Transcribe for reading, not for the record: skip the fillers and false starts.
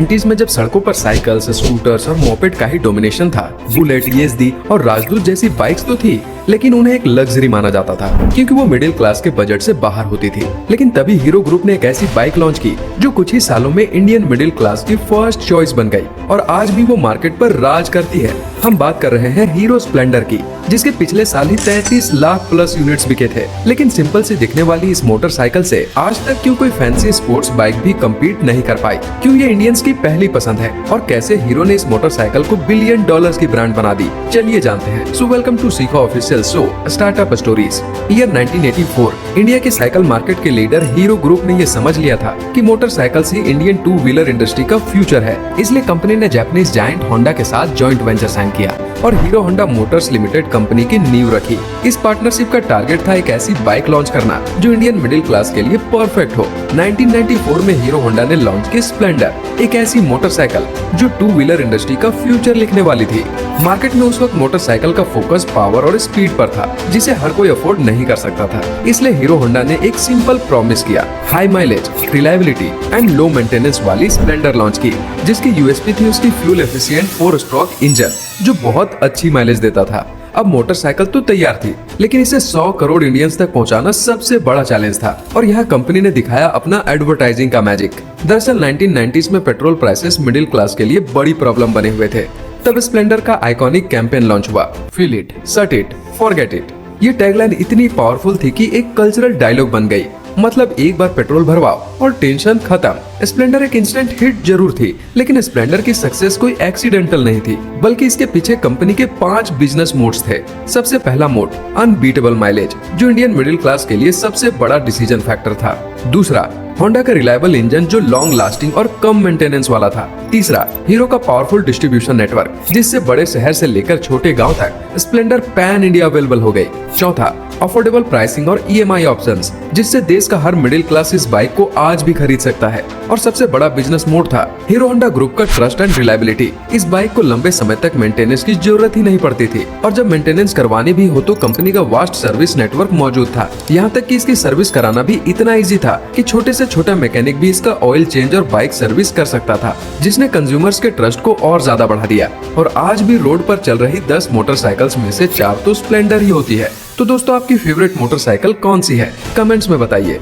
90s में जब सड़कों पर साइकिल्स, स्कूटर्स और मोपेड का ही डोमिनेशन था, बुलेट, येज़दी और राजदूत जैसी बाइक्स तो थी, लेकिन उन्हें एक लग्जरी माना जाता था क्योंकि वो मिडिल क्लास के बजट से बाहर होती थी। लेकिन तभी हीरो ग्रुप ने एक ऐसी बाइक लॉन्च की जो कुछ ही सालों में इंडियन मिडिल क्लास की फर्स्ट चॉइस बन गई और आज भी वो मार्केट पर राज करती है। हम बात कर रहे हैं हीरो स्प्लेंडर की, जिसके पिछले साल ही 33 लाख प्लस यूनिट्स बिके थे। लेकिन सिंपल से दिखने वाली इस मोटरसाइकिल से आज तक क्यों कोई फैंसी स्पोर्ट्स बाइक भी कम्पीट नहीं कर पाई? क्यों ये इंडियंस की पहली पसंद है और कैसे हीरो ने इस मोटरसाइकिल को $1 बिलियन की ब्रांड बना दी? चलिए जानते हैं। सो वेलकम टू सीखो official show startup stories. Year 1984 India के साइकिल मार्केट के लीडर हीरो ग्रुप ने ये समझ लिया था कि मोटरसाइकिल्स ही इंडियन टू व्हीलर इंडस्ट्री का फ्यूचर है। इसलिए कंपनी ने जापानीज जायंट होंडा के साथ जॉइंट वेंचर साइन किया और hero Honda Motors limited company की नींव रखी। इस पार्टनरशिप का टारगेट था एक ऐसी बाइक लॉन्च करना जो इंडियन मिडिल क्लास के लिए परफेक्ट हो। 1994 में हीरो होंडा ने लॉन्च की स्प्लेंडर, एक ऐसी मोटरसाइकिल जो टू व्हीलर इंडस्ट्री का फ्यूचर लिखने वाली थी। मार्केट में उस वक्त मोटरसाइकिल का फोकस पावर और स्पीड पर था, जिसे हर कोई अफोर्ड नहीं कर सकता था। इसलिए हीरो होंडा ने एक सिंपल प्रॉमिस किया, high mileage, reliability and low maintenance वाली स्प्लेंडर लॉन्च की, जिसकी यूएसपी थी उसकी फ्यूल एफिशिएंट 4 स्ट्रोक इंजन जो बहुत अच्छी माइलेज देता था। अब मोटरसाइकिल तो तैयार थी, लेकिन इसे 100 करोड़ इंडियंस तक पहुंचाना सबसे बड़ा चैलेंज था और यहाँ कंपनी ने दिखाया अपना एडवर्टाइजिंग का मैजिक। दरअसल 1990s में पेट्रोल प्राइसेस मिडिल क्लास के लिए बड़ी प्रॉब्लम बने हुए थे। तब स्प्लेंडर का आइकॉनिक कैंपेन लॉन्च हुआ, फील इट, सट इट, फॉरगेट इट। ये टैगलाइन इतनी पावरफुल थी कि एक कल्चरल डायलॉग बन गई। मतलब एक बार पेट्रोल भरवाओ और टेंशन खत्म। स्प्लेंडर एक इंस्टेंट हिट जरूर थी, लेकिन स्प्लेंडर की सक्सेस कोई एक्सीडेंटल नहीं थी, बल्कि इसके पीछे कंपनी के 5 बिजनेस मोड्स थे। सबसे पहला मोड, अनबीटेबल माइलेज, जो इंडियन मिडिल क्लास के लिए सबसे बड़ा डिसीजन फैक्टर था। दूसरा, होंडा का रिलायबल इंजन जो लॉन्ग लास्टिंग और कम मेंटेनेंस वाला था। तीसरा, हीरो का पावरफुल डिस्ट्रीब्यूशन नेटवर्क, जिससे बड़े शहर से लेकर छोटे गांव तक स्प्लेंडर पैन इंडिया अवेलेबल हो गई। चौथा, अफोर्डेबल प्राइसिंग और EMI ऑप्शंस, जिससे देश का हर मिडिल क्लास इस बाइक को आज भी खरीद सकता है। और सबसे बड़ा बिजनेस मोड था हीरो होंडा ग्रुप का ट्रस्ट एंड रिलायबिलिटी। इस बाइक को लंबे समय तक मेंटेनेंस की जरूरत ही नहीं पड़ती थी और जब मेंटेनेंस करवानी भी हो तो कंपनी का वास्ट सर्विस नेटवर्क मौजूद था। यहाँ तक कि इसकी सर्विस कराना भी इतना इजी था कि छोटे से छोटा मैकेनिक भी इसका ऑयल चेंज और बाइक सर्विस कर सकता था, जिसने कंज्यूमर्स के ट्रस्ट को और ज्यादा बढ़ा दिया। और आज भी रोड पर चल रही 10 मोटरसाइकिल्स में से 4 तो स्प्लेंडर ही होती है। तो दोस्तों, आपकी फेवरेट मोटरसाइकिल कौन सी है? कमेंट्स में बताइए।